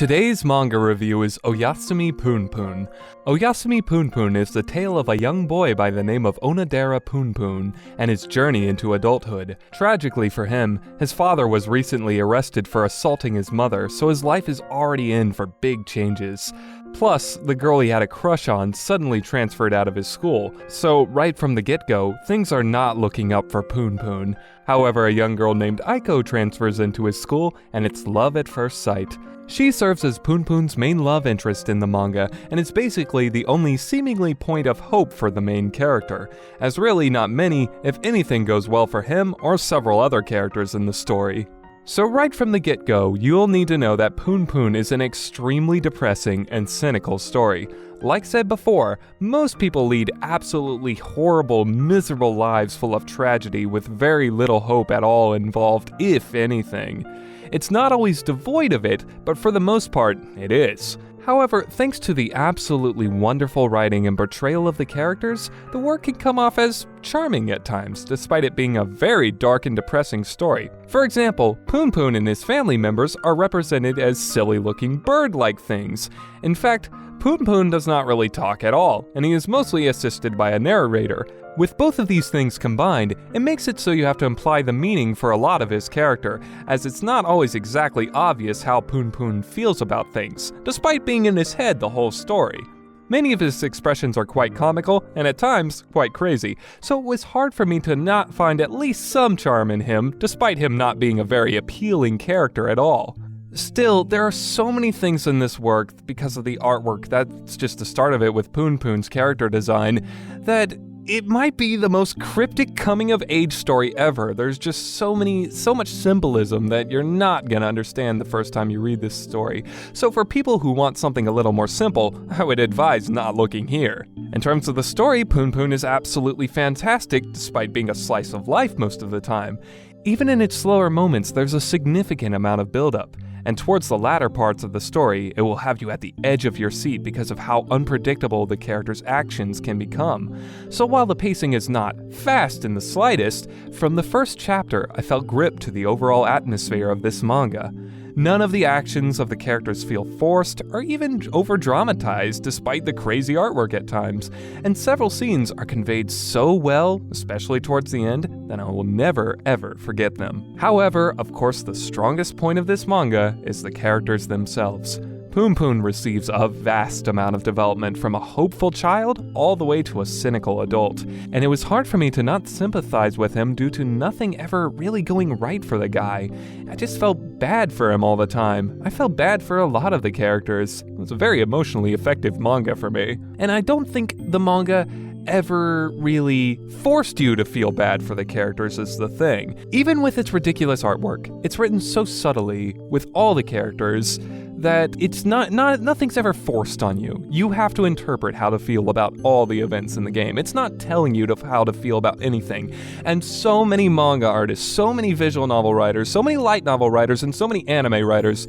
Today's manga review is Oyasumi Punpun. Oyasumi Punpun is the tale of a young boy by the name of Onodera Punpun and his journey into adulthood. Tragically for him, his father was recently arrested for assaulting his mother, so his life is already in for big changes. Plus, the girl he had a crush on suddenly transferred out of his school, so right from the get-go, things are not looking up for Punpun. However, a young girl named Aiko transfers into his school, and it's love at first sight. She serves as Punpun's main love interest in the manga, and is basically the only seemingly point of hope for the main character, as really not many, if anything, goes well for him or several other characters in the story. So right from the get-go, you'll need to know that Punpun is an extremely depressing and cynical story. Like said before, most people lead absolutely horrible, miserable lives full of tragedy with very little hope at all involved, if anything. It's not always devoid of it, but for the most part, it is. However, thanks to the absolutely wonderful writing and portrayal of the characters, the work can come off as charming at times, despite it being a very dark and depressing story. For example, Punpun and his family members are represented as silly-looking bird-like things. In fact, Punpun does not really talk at all, and he is mostly assisted by a narrator. With both of these things combined, it makes it so you have to imply the meaning for a lot of his character, as it's not always exactly obvious how Punpun feels about things, despite being in his head the whole story. Many of his expressions are quite comical, and at times, quite crazy, so it was hard for me to not find at least some charm in him, despite him not being a very appealing character at all. Still, there are so many things in this work, because of the artwork, that's just the start of it with Punpun's character design, that it might be the most cryptic coming-of-age story ever. There's just so much symbolism that you're not gonna understand the first time you read this story. So for people who want something a little more simple, I would advise not looking here. In terms of the story, Punpun is absolutely fantastic, despite being a slice of life most of the time. Even in its slower moments, there's a significant amount of build-up. And towards the latter parts of the story, it will have you at the edge of your seat because of how unpredictable the character's actions can become. So while the pacing is not fast in the slightest, from the first chapter I felt gripped to the overall atmosphere of this manga. None of the actions of the characters feel forced or even over-dramatized despite the crazy artwork at times, and several scenes are conveyed so well, especially towards the end, that I will never ever forget them. However, of course the strongest point of this manga is the characters themselves. Punpun receives a vast amount of development from a hopeful child all the way to a cynical adult, and it was hard for me to not sympathize with him due to nothing ever really going right for the guy. I just felt bad for him all the time. I felt bad for a lot of the characters. It was a very emotionally effective manga for me. And I don't think the manga ever really forced you to feel bad for the characters is the thing. Even with its ridiculous artwork, it's written so subtly with all the characters that it's nothing's ever forced on you. You have to interpret how to feel about all the events in the game. It's not telling you how to feel about anything. And so many manga artists, so many visual novel writers, so many light novel writers, and so many anime writers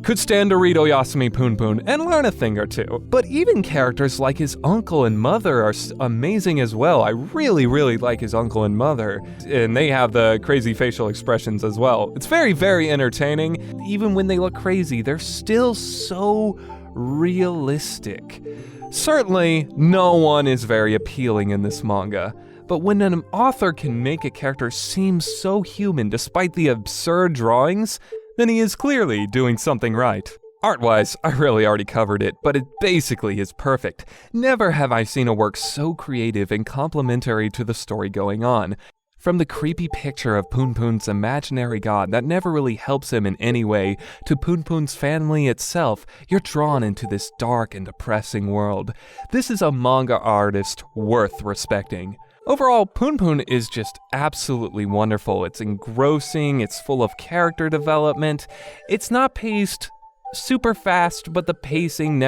could stand to read Oyasumi Punpun and learn a thing or two. But even characters like his uncle and mother are amazing as well. I really, really like his uncle and mother. And they have the crazy facial expressions as well. It's very, very entertaining. Even when they look crazy, they're still so realistic. Certainly, no one is very appealing in this manga. But when an author can make a character seem so human despite the absurd drawings, then he is clearly doing something right. Art-wise, I really already covered it, but it basically is perfect. Never have I seen a work so creative and complementary to the story going on. From the creepy picture of Punpun's imaginary god that never really helps him in any way, to Punpun's family itself, you're drawn into this dark and depressing world. This is a manga artist worth respecting. Overall, Punpun is just absolutely wonderful. It's engrossing, it's full of character development. It's not paced super fast, but the pacing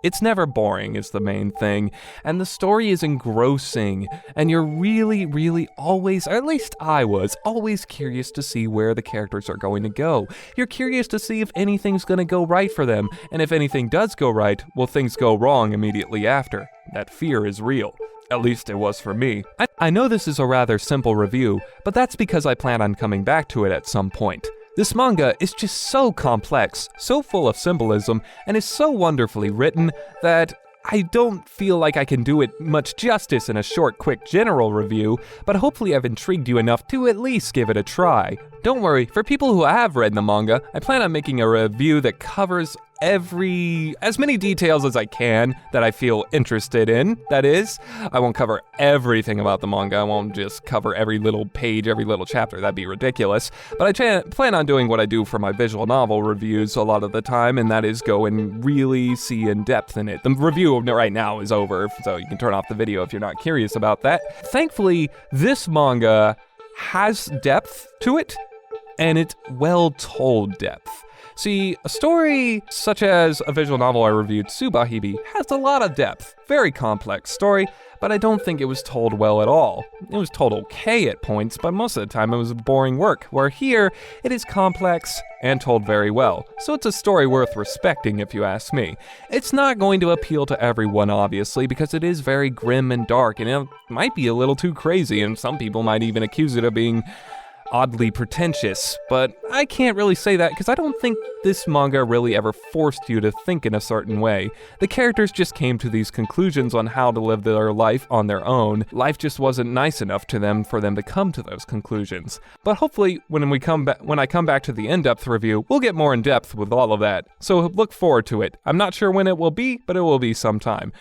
it's never boring is the main thing. And the story is engrossing, and you're really always, or at least I was, always curious to see where the characters are going to go. You're curious to see if anything's gonna go right for them, and if anything does go right, will things go wrong immediately after? That fear is real. At least it was for me. I know this is a rather simple review, but that's because I plan on coming back to it at some point. This manga is just so complex, so full of symbolism, and is so wonderfully written that I don't feel like I can do it much justice in a short, quick general review, but hopefully I've intrigued you enough to at least give it a try. Don't worry, for people who have read the manga, I plan on making a review that covers as many details as I can that I feel interested in. That is, I won't cover everything about the manga. I won't just cover every little page, every little chapter. That'd be ridiculous. But I plan on doing what I do for my visual novel reviews a lot of the time, and that is go and really see in depth in it. The review right now is over, so you can turn off the video if you're not curious about that. Thankfully, this manga has depth to it, and it's well-told depth. See, a story such as a visual novel I reviewed, Tsubahibi, has a lot of depth. Very complex story, but I don't think it was told well at all. It was told okay at points, but most of the time it was boring work, where here, it is complex and told very well. So it's a story worth respecting if you ask me. It's not going to appeal to everyone, obviously, because it is very grim and dark, and it might be a little too crazy, and some people might even accuse it of being oddly pretentious, but I can't really say that because I don't think this manga really ever forced you to think in a certain way. The characters just came to these conclusions on how to live their life on their own. Life just wasn't nice enough to them for them to come to those conclusions. But hopefully when I come back to the in-depth review, we'll get more in depth with all of that. So look forward to it. I'm not sure when it will be, but it will be sometime.